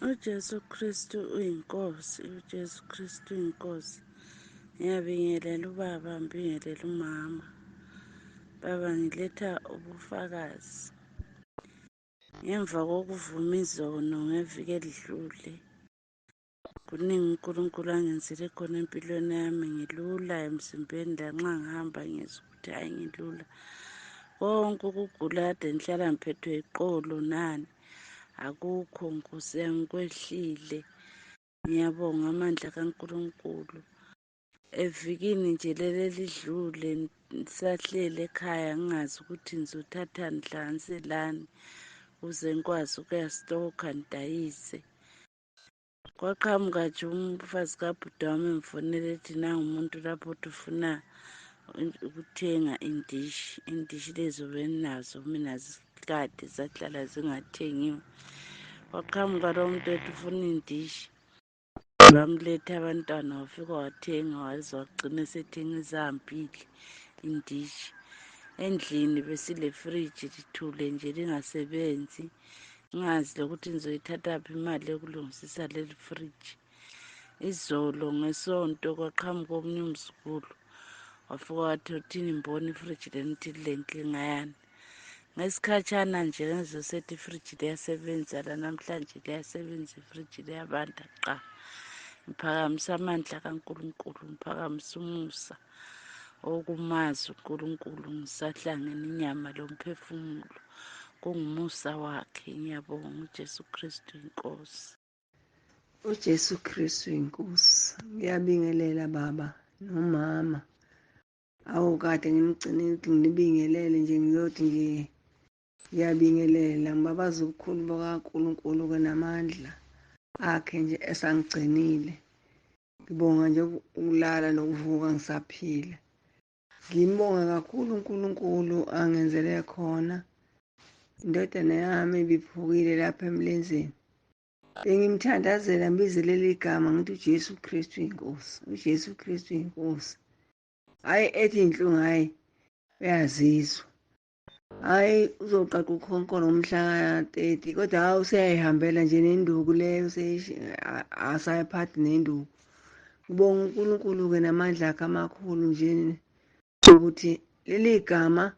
uJesu Kristu uyinkosi, uJesu Kristu uyinkosi. Ngiyabingelela ubaba, ngibingelela umama. Baba, ngiletha ubufakazi. Ngemva kokuvuma izono ngeviki elidlule, kuningi uNkulunkulu angenzile khona empilweni yami. Ngilula emzimbeni lanxa ngihamba ngizwa ukuthi hayi ngilula. Konke ukugula kade ngihlala ngiphethwe iqolo nani akukho, Nkosi yami, kwehlile. Ngiyabonga amandla kaNkulunkulu. Evikini nje leli elidlule ngisahlele ekhaya ngingazi ukuthi ngizothatha ngihlanganiselani ukuze ngikwazi ukuyastokha ngidayise. Kwaqhamuka nje umfazi kabhuti wami emfonela ethi nangu umuntu lapho othi ufuna ukuthenga indishi lezo beninazo mina zikade zahlala zingathengiwe. Waqhamuka lo muntu ethi ufuna indishi, bamletha abantwana, wafika wathenga waze wagcina esethenga ezambili indishi. Endlini besile friji lithule nje lingasebenzi, ngazi lokuthi ngizoyithathaphi imali yokulungisisa leli friji. Izolo ngesonto kwaqhamuka omunye umzukulu wafika wathi uthini mbona ifriji lenithi lilenkinga yani. Ngesikhatshana nje ngizosethi ifriji liyasebenza lanamhlanje, liyasebenza ifriji liyabanda qa. Ngiphakamisa amandla kaNkulunkulu, ngiphakamisa umusa okumazi uNkulunkulu ngisahlangene inyama lomphefumulo. Kungumusa wakhe. Ngiyabonga uJesu Kristu inkosi. uJesu Kristu inkosi. Ngiyabingelela baba nomama. Kade ngimgcinile ngibingelele nje, ngiyothi nje ngiyabingelela ngibabaza ubukhulu bukaNkulunkulu kanamandla akhe nje esangigcinile. Ngibonga nje ukulala nokuvuka ngisaphila. Ngimbonga kakhulu uNkulunkulu angenzele khona. Indodana yami ibiphukile lapha emlenzeni. Bengimthandazela ngibizele leli gama ngithi uJesu Kristu inkosi, uJesu Kristu inkosi. Hhayi ethi inhlungu, hhayi uyazizwa. Hhayi uzoqaqa ukhonkolo ngomhla ka-30, kodwa hawu useyayihambela nje nenduku leyo, asayiphathi nenduku. Ngibonga uNkulunkulu-ke namandla akhe amakhulu nje ukuthi leli gama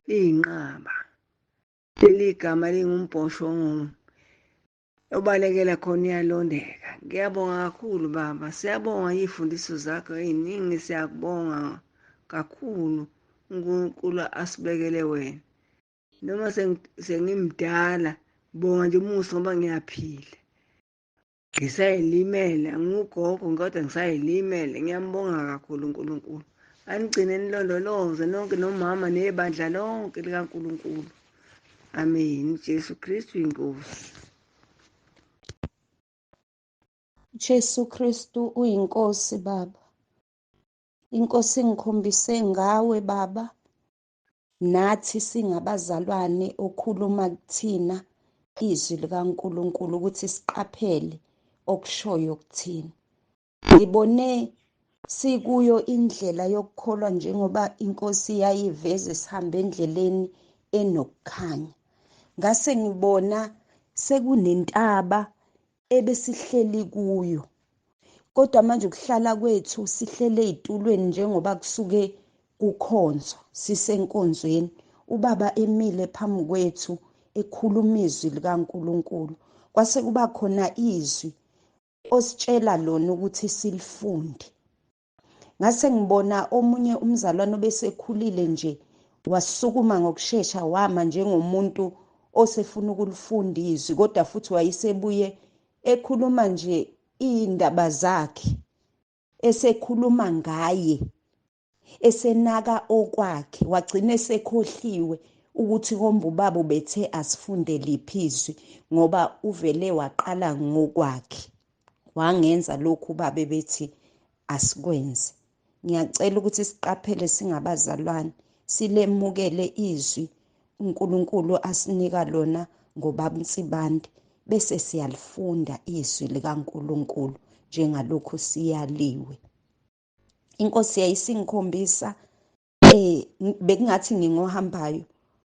liyinqaba. Leli gama lingumbhoshongo obalekela khona iyalondeka. Ngiyabonga kakhulu baba, siyabonga iy'fundiso zakho ey'ningi, siyakubonga kakhulu uNkulunkulu asibekele wena. Noma sengimdala, ngibonga nje umusa ngoba ngiyaphila. Ngisayilimele, angugogo kodwa ngisayilimele. Ngiyambonga kakhulu uNkulunkulu. Anigcine nilondoloze nonke nomama nebandla lonke likaNkulunkulu. Amen. uJesu Kristu inkosi. Jesu Kristu uyinkosi baba. Inkosi ngikhombise ngawe baba. Nathi singabazalwane okhuluma kuthina izwi likaNkulunkulu ukuthi siqaphele okushoyo kuthina. Ngibone sikuyo indlela yokukholwa njengoba inkosi yayiveze sihambe endleleni enokukhanya. Ngase ngibona sekunentaba ebesihleli kuyo. Kodwa manje ukuhlala kwethu sihlele ey'tulweni njengoba kusuke kukhonzwa, sisenkonzweni. Ubaba emile phambi kwethu ekhuluma izwi likaNkulunkulu. Kwase kuba khona izwi ositshela lona ukuthi silifunde. Ngase ngibona omunye umzalwane obesekhulile nje wasukuma ngokushesha wama njengomuntu osefuna ukulifunda izwi, kodwa futhi wayesebuye ekhuluma nje iy'ndaba zakhe, esekhuluma ngaye, esenaka okwakhe, wagcina esekhohliwe ukuthi kombe ubaba ubethe asifunde liphi izwi ngoba uvele waqala ngokwakhe. Wangenza lokhu ubaba bethi asikwenze. Ngiyacela ukuthi siqaphele singabazalwane, silemukele izwi uNkulunkulu asinika lona ngobaba uNsibande, bese siyalifunda izwi likaNkulunkulu njengalokhu siyaliwe. Inkosi yayisingikhombisa bekungathi ngingohambayo,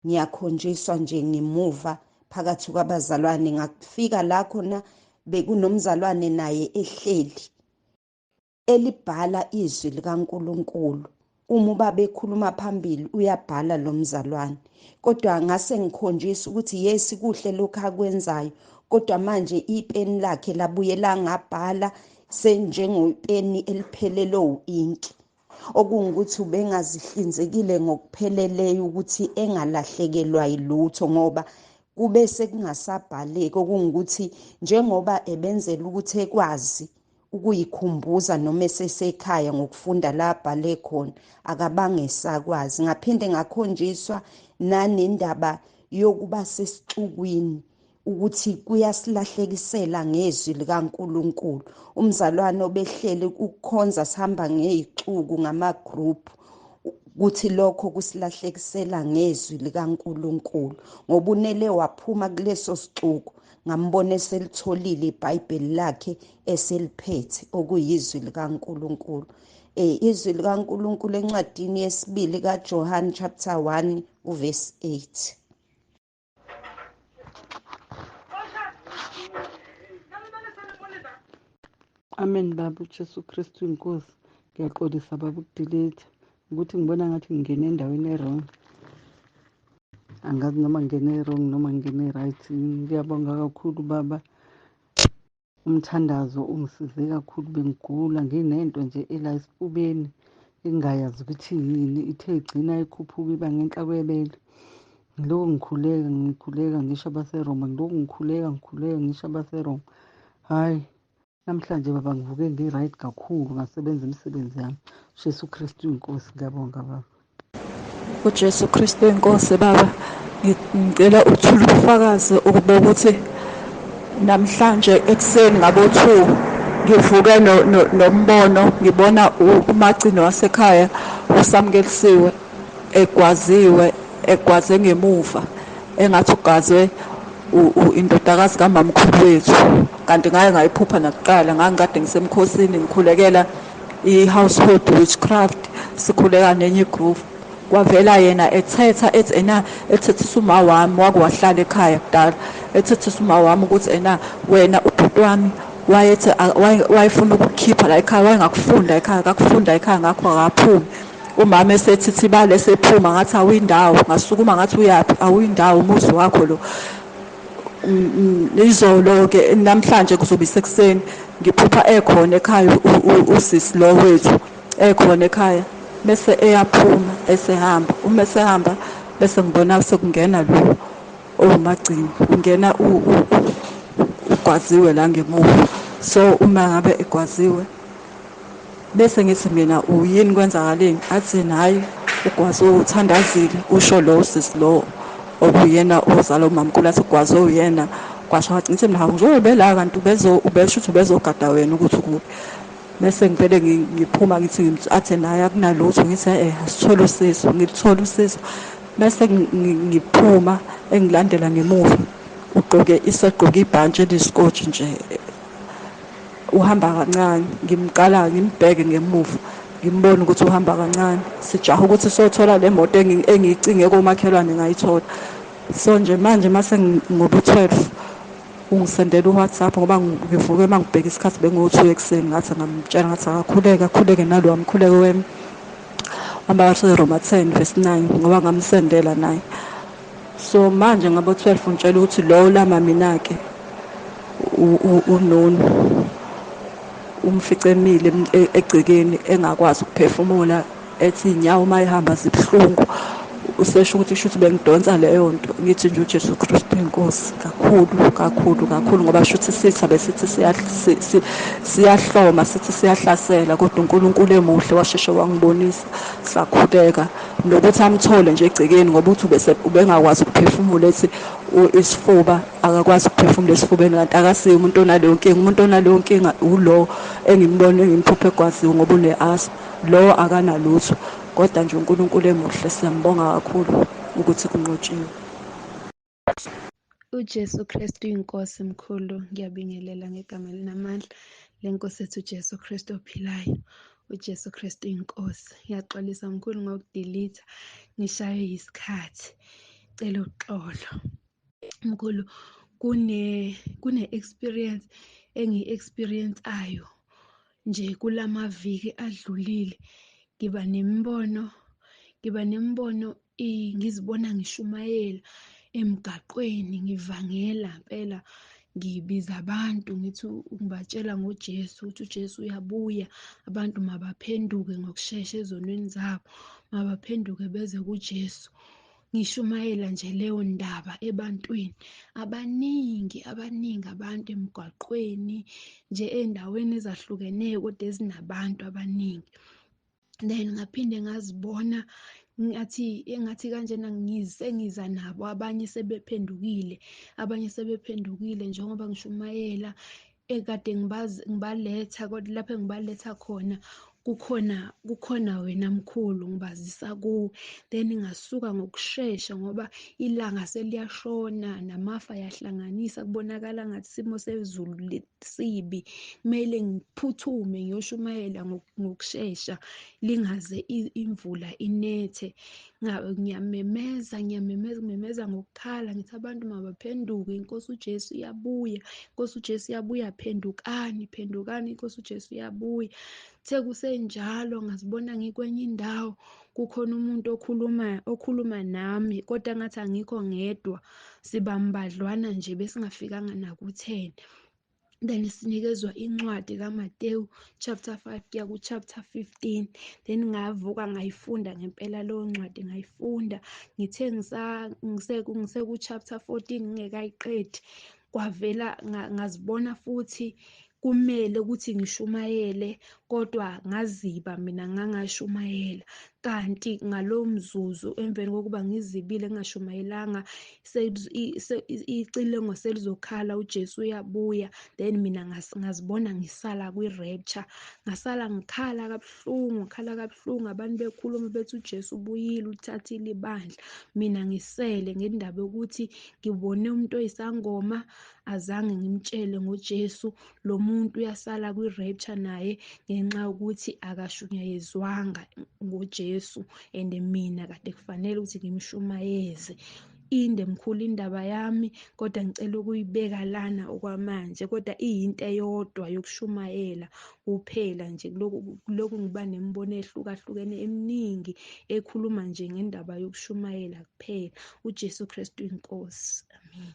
ngiyakhonjiswa nje ngemuva phakathi kwabazalwane. Ngafika la khona bekunomzalwane naye ehleli elibhala izwi likaNkulunkulu. Uma ubaba ekhuluma phambili uyabhala lo mzalwane, kodwa ngase ngikhonjiswa ukuthi yes kuhle lokhu akwenzayo, kodwa manje ipeni lakhe labuye langabhala senjengopeni eliphelele u-inki, okungukuthi ubengazihlinzekile ngokupheleleyo ukuthi engalahlekelwa yilutho ngoba kube sekungasabhaleki, okungukuthi njengoba ebenzela ukuthi ekwazi ukuyikhumbuza noma esesekhaya ngokufunda la abhale khona akabange sakwazi. Ngaphinde ngakhonjiswa nanendaba yokuba sesixukwini ukuthi kuyasilahlekisela ngezwi likaNkulunkulu. Umzalwane obehlele ukukhonza sihamba ngey'xuku ngama-group kuthi lokho kusilahlekisela ngezwi likaNkulunkulu ngoba unele waphuma kuleso sixuku ngambona eselitholile iBhayibheli lakhe eseliphethe okuyizwi likaNkulunkulu. Izwi likaNkulunkulu encwadini yesibili kaJohn chapter 1 verse 8. Amen baba uJesu Kristu inkosi. Ngiyaxolisa baba ukudelete ukuthi ngibona ngathi ngingene endaweni e-wrong. Angazi noma ngingene e-wrong noma ngingene e-right. Ngiyabonga kakhulu baba, umthandazo ungisize kakhulu. Bengigula nginento nje ela esifubeni engingayazi ukuthi yini, ithe igcina ikhuphuka iba ngenhla kwebele. Ngilokhu ngikhuleka ngisho abaseRoma, ngilokhu ngikhuleka ngisho abaseRoma. Hhayi, namhlanje baba ngivuke ngi-right kakhulu, ngasebenza imisebenzi yami. uJesu Kristu inkosi. Ngiyabonga baba. uJesu Kristu inkosi baba, ngicela ukuthula ubufakazi ukuba ukuthi namhlanje ekuseni ngabo-2 ngivuke nombono, ngibona umagcini wasekhaya usamkelisiwe egwaze ngemuva engathi ugazwe indodakazi kamamkhulu wethu, kanti ngaye ngayiphupha nakuqala. Ngangikade ngisemkhosini ngikhulekela i-household witchcraft, sikhuleka nenye igroup. Kwavela yena ethetha ethi ethethisa uma wami wahlala ekhaya kudala, ethethisa uma wami ukuthi wena ubhuti wami wayethi wayefuna ukukhipha la ekhaya, wayengakufunda ekhaya, akakufunda ekhaya ngakho akaphumi. Umama esethi thibale esephuma ngathi awuyindawo, ngasukuma ngathi uyaphi, awuyindawo umuzi wakho lo. Izolo-ke namhlanje kuzobe isekuseni ngiphupha ekhona ekhaya usisi lo wethu ekhona ekhaya, bese eyaphuma esehamba. Uma esehamba bese ngibona sekungena lo owumagcini, ungena ugwaziwe la ngemuva. So uma ngabe egwaziwe bese ngithi mina uyini kwenzakaleni, athi hayi ugwaziwe uthandazile, usho lo usisi lo okuyena ozala umamkhulu, athi ugwaziwe uyena. Kwasho wathi ngithi mina ngizobe la kanti ubesho ukuthi ubezogada wena ukuthi ukuphi. Bese ngivele ngiphuma ngithi athi naye akunalutho, ngithi asithole usizo, ngilithole usizo. Bese ngiphuma engilandela ngemuva, isegqoke ibhantshi eliyisikotshi nje, uhamba kancane. Ngimqala ngimbheke ngemuva, ngimbone ukuthi uhamba kancane. Sijaha ukuthi sothola le moto engiyicinge komakhelwane ngayithola. So nje manje mase ngobu-12 ungisendela uWhatsApp ngoba ngivuke mangibheka isikhathi bengu-2 ekuseni, ngathi ngamtshela ngathi akhuleke nalo wamkhuleko wami waseRoma 10 verse 9 ngoba ngamsendela naye. So manje ngabo-12 ngitshela ukuthi lo lama mina-ke unonu umfice emile egcekeni engakwazi ukuphefumula, ethi iy'nyawo uma ehamba zibuhlungu. Usesho ukuthi shuthi bengidonsa leyo nto. Ngithi nje uJesu Kristu inkosi kakhulu ngoba shuthi sithabe sithi siyahloma, sithi siyahlasela, kodwa uNkulunkulu emuhle washeshe wangibonisa. Sakhuleka nokuthi amthole nje egcekeni ngoba uthi ubengakwazi ukuphefumula, ethi isifuba akakwazi ukuphefumula esifubeni, kanti akasiyo umuntu onaleyo nkinga. Umuntu onaleyo nkinga ulo engimbone ngimphuphe egwaziwe ngoba une-asthma. Lo akanalutho, kodwa nje uNkulunkulu emuhle, siyambonga kakhulu ukuthi kunqotshiwe. uJesu Kristu inkosi mkhulu, ngiyabingelela ngegama linamandla lenkosi ethu uJesu Kristu ophilayo. uJesu Kristu inkosi, ngiyaxolisa mkhulu ngokudilitha ngishaywe yisikhathi, cela uxolo. mkhulu, kune experience engi-experience-ayo nje kulamaviki adlulile. Ngiba nemibono ngizibona ngishumayela emgaqweni, ngivangela impela, ngibiza abantu ngithi ngibatshela ngoJesu ukuthi uJesu uyabuya, abantu mabaphenduke ngokushesha ezonweni zabo, mabaphenduke beze kuJesu. Ngishumayela nje leyo ndaba ebantwini abaningi abantu emgwaqweni, nje ey'ndaweni ezahlukeneyo kodwa ezinabantu abaningi. Then ngaphinde ngazibona engathi kanjena sengiza nabo abanye sebephendukile njengoba ngishumayela ekade ngibaletha, kodwa lapho engibaletha khona kukhona wena mkhulu, ngibazisa kuwe. Then ngasuka ngokushesha ngoba ilanga seliyashona, namafu ayahlanganisa, kubonakala ngathi isimo sezulu sibi. Kumele ngiphuthume ngiyoshumayela ngokushesha lingaze imvula inethe. Ngiyamemeza ngokukhala ngithi abantu mabaphenduke, inkosi uJesu uyabuya, inkosi uJesu uyabuya, phendukani, inkosi uJesu uyabuya. Sekusenjalo ngazibona ngikwenye indawo, kukhona umuntu okhuluma nami kodwa ngathi angikho ngedwa, sibambadlwana nje besingafikanga naku-10. Then sinikezwa incwadi kaMateyu chapter 5 kuya ku-chapter 15. Then ngavuka ngayifunda ngempela leyo ncwadi, ngayifunda ngithe ngiseku-chapter 14 ngingekayiqedi, kwavela ngazibona futhi kumele ukuthi ngishumayele, kodwa ngaziba mina ngangashumayela. Kanti ngalowo mzuzu emveni kokuba ngizibile ngingashumayelanga, icilongo selizokhala uJesu uyabuya. Then mina ngazibona ngisala kwi-rapture, ngasala ngikhala kabuhlungu, abantu bekhuluma bethi uJesu ubuyile, uthathile ibandla, mina ngisele ngendaba yokuthi ngibone umuntu oyisangoma, azange ngimtshele ngoJesu. Lo muntu uyasala kwi-rapture naye ngenxa yokuthi akashunyayezwanga ngoJesu, and mina kade kufanele ukuthi ngimshumayeze. Inde mkhulu indaba yami, kodwa ngicela ukuyibeka lana okwamanje, kodwa iyinto eyodwa yokushumayela kuphela nje. Lokhu ngiba nemibono ehlukahlukene eminingi ekhuluma nje ngendaba yokushumayela kuphela. uJesu Kristu inkosi. Amen.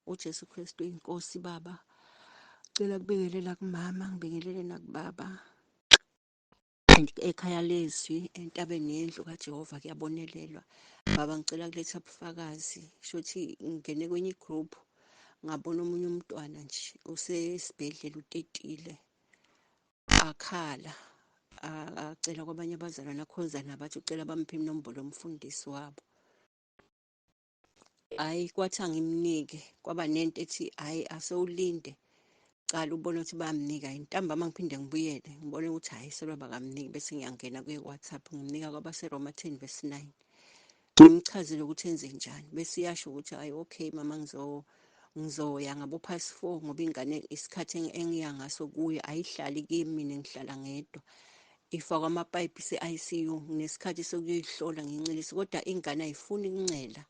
uJesu Kristu inkosi. Baba, ngicela kubingelela kumama, ngibingelele nakubaba ekhaya leZwi entabeni yendlu kaJehova kuyabonelelwa. Baba, ngicela kuletha ubufakazi, shothi ngingene kwenye igroup ngabona omunye umntwana nje usesibhedlela utetile, akhala, acela kwabanye abazalwane akhonza nabathi ucela bamuphe inombolo yomfundisi wabo. Hhayi, kwathi angimnike, kwaba nento ethi hhayi asewulinde, cala ubone ukuthi bayamnika. Ntambama ngiphinde ngibuyele ngibone ukuthi hhayi sebakamniki, bese ngiyangena kwi-WhatsApp ngimnika kwabaseRoma 10:9. Ngimchazile ukuthi enze njani, bese iyasho ukuthi hhayi okay mama, ngizoya ngabo past 4 ngoba ingane isikhathi engiya ngaso kuyo ayihlali kimi, mina ngihlala ngedwa. Ifakwa amapayipi se-ICU, nginesikhathi sokuyoyihlola ngincelise, kodwa ingane ayifuni ukuncela,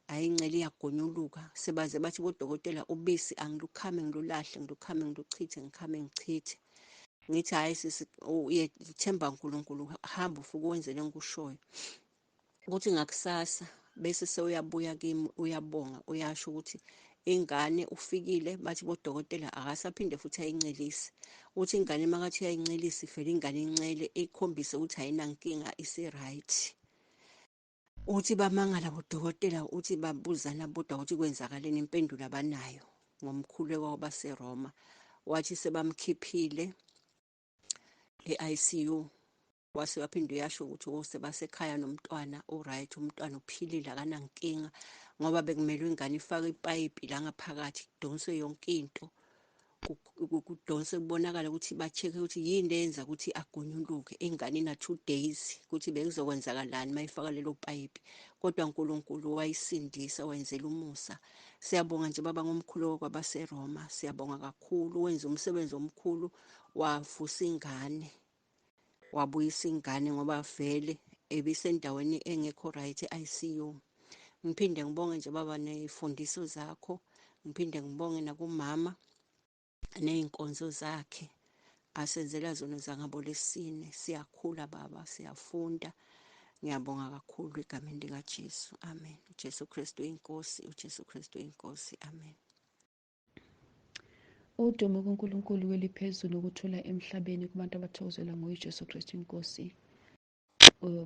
ayincela iyagonyuluka. Sebaze bathi bodokotela ubisi angilukhame ngilulahle, ngilukhame ngiluchithe, ngichithe. Ngithi hhayi sisi, uyethemba uNkulunkulu, hamba ufuke wenze le ngikushoyo. Ukuthi ngakusasa bese sewuyabuya kimi, uyabonga, uyasho ukuthi ingane ufikile, bathi bodokotela akasaphinde futhi ayincelise. Uthi ingane makathi uyayincelisa ivele ingane incele, ikhombise ukuthi ayinankinga, isi-right. Uthi bamangala bodokotela, uthi babuzana bodwa ukuthi kwenzakaleni, impendulo abanayo ngomkhuleko wabaseRoma. Wathi sebamkhiphile e-ICU, wase waphinde uyasho ukuthi sebasekhaya nomntwana o-right, umntwana uphilile akanankinga, ngoba bekumele ingane ifake ipayipi la ngaphakathi, kudonswe yonke into, kudonswe kubonakala ukuthi ba-check-e ukuthi yini eyenza ukuthi agonyuluke. Ingane ina-2 days ukuthi bekuzokwenzakalani uma ifaka lelo payipi, kodwa uNkulunkulu wayisindisa, wenzela umusa. Siyabonga nje baba ngomkhuleko kwabaseRoma, siyabonga kakhulu, wenza umsebenzi omkhulu, wavusa ingane, wabuyisa ingane ngoba vele ebisendaweni engekho right, e-ICU. Ngiphinde ngibonge nje baba ney'fundiso zakho, ngiphinde ngibonge nakumama ney'nkonzo zakhe asenzela zona zangaboLesine. Siyakhula baba, siyafunda. Ngiyabonga kakhulu egameni likaJesu, amen. uJesu Kristu inkosi, uJesu Kristu inkosi, amen. Udumo kuNkulunkulu weliphezulu ukuthula emhlabeni kubantu abathokozelwa nguye uJesu Kristu inkosi.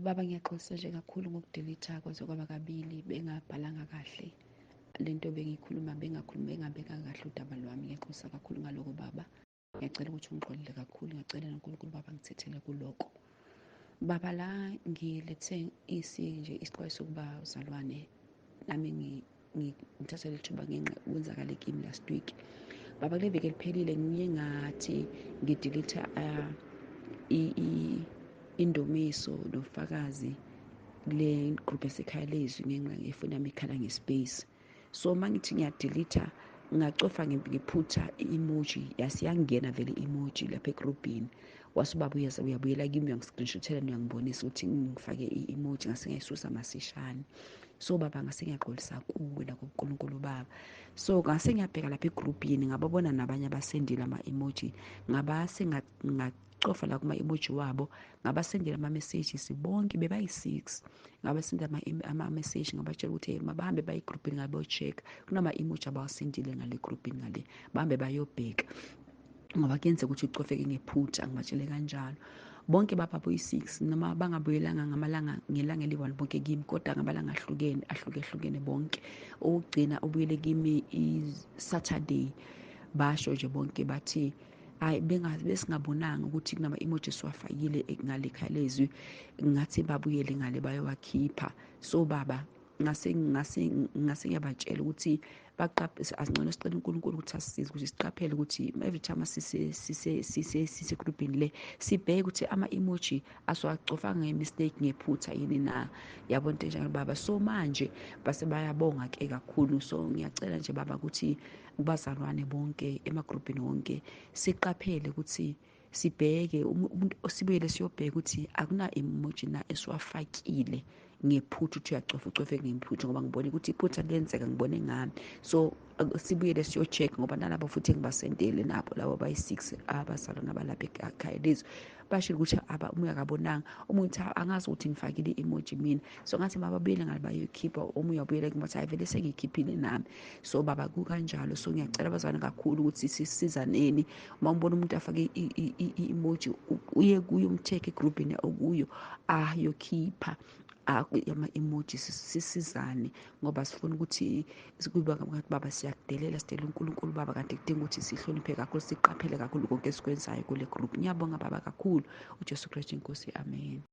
Baba, ngiyaxolisa nje kakhulu ngokudelitha kwaze kwaba kabili bengabhalanga kahle lento bengikhuluma bengabekanga kahle udaba lwami. Ngiyaxolisa kakhulu ngaloko baba, ngiyacela ukuthi ungixolele kakhulu, ngiyacela noNkulunkulu baba ngithethele kuloko baba. La ngilethe nje isixwayiso sokuba uzalwane nami ngithatha leli thuba ngenxa kwenzakale kimi last week baba. Kule veki eliphelile ngiye ngathi ngidilitha indumiso nobufakazi kule group esekhaya leZwi ngenxa ngefuna yami ikhala ngespace. So mangithi ngiyadilitha ngacofa ngiphutha i-emoji yasiyangena vele i-emoji lapha egrubhini. Wasubaba uyabuyela kimi uyangi-screenshothela uyangibonisa ukuthi ngifake i-emoji ngase ngayisusa masishane. So baba ngase ngiyaxolisa kuwe nakuNkulunkulu baba. So ngase ngiyabheka lapha egrubhini ngababona nabanye abasendile ama-emoji, ngabase ngacofa la kuma-emoji wabo, ngabasendela ama-messages bonke bebayi-6. Ngabasendela ama-message ngabatshela ukuthi mabahambe baye egrubhini ngale bocheck kunama-emoji abawasendile ngale egrubhini ngale, bahambe bayobheka ngoba kuyenzeka ukuthi ucofeke ngephutha. Ngibatshele kanjalo bonke baba boyi-6 noma bangabuyelanga ngelanga eli-1 bonke kimi, kodwa ngamalanga ahlukehlukene bonke. Okugcina ubuyele kimi i-Saturday basho nje bonke bathi hayi besingabonanga ukuthi kunama-emoji siwafakile ngale ekhaya leZwi, ngathi babuyele ngale bayowakhipha. So baba ngase ngiyabatshela ukuthi asingcono sicela uNkulunkulu ukuthi asisize ukuthi siqaphele ukuthi every time sisegrubhini le sibheke ukuthi ama-emoji asiwacofanga nge-mistake ngephutha yini na, yabona into enjalo baba. So manje base bayabonga-ke kakhulu. So ngiyacela nje baba ukuthi kubazalwane bonke emagrubhini wonke siqaphele ukuthi sibheke sibuyele siyobheka ukuthi akuna-emoji na esiwafakile ngephutha ukuthi ucofe ngephutha, ngoba ngibone ukuthi iphutha lenzeka ngibone ngami. So sibuyele siyo-check ngoba nalabo futhi engibasendele nabo labo bayi-6 abazalwane abalapha ekhaya leZwi bashilo ukuthi omunye akabonanga, omunye uthi angazi ukuthi ngifakile i-emoji mina. So ngathi mababuyele ngale bayokhipha, omunye wabuyela kimi wathi hayi vele sengiyikhiphile nami. So baba kukanjalo. So ngiyacela abazalwane kakhulu ukuthi sisizaneni. Uma umbona umuntu afake i-emoji uye kuyo umtheke egrubhini okuyo ayokhipha ama-emoji, sisizane ngoba sifuna ukuthi baba siyakudelela, sidele uNkulunkulu baba, kanti kudinga ukuthi sihloniphe kakhulu, siqaphele kakhulu konke esikwenzayo kule group. Ngiyabonga baba kakhulu. uJesu Kristu inkosi, amen.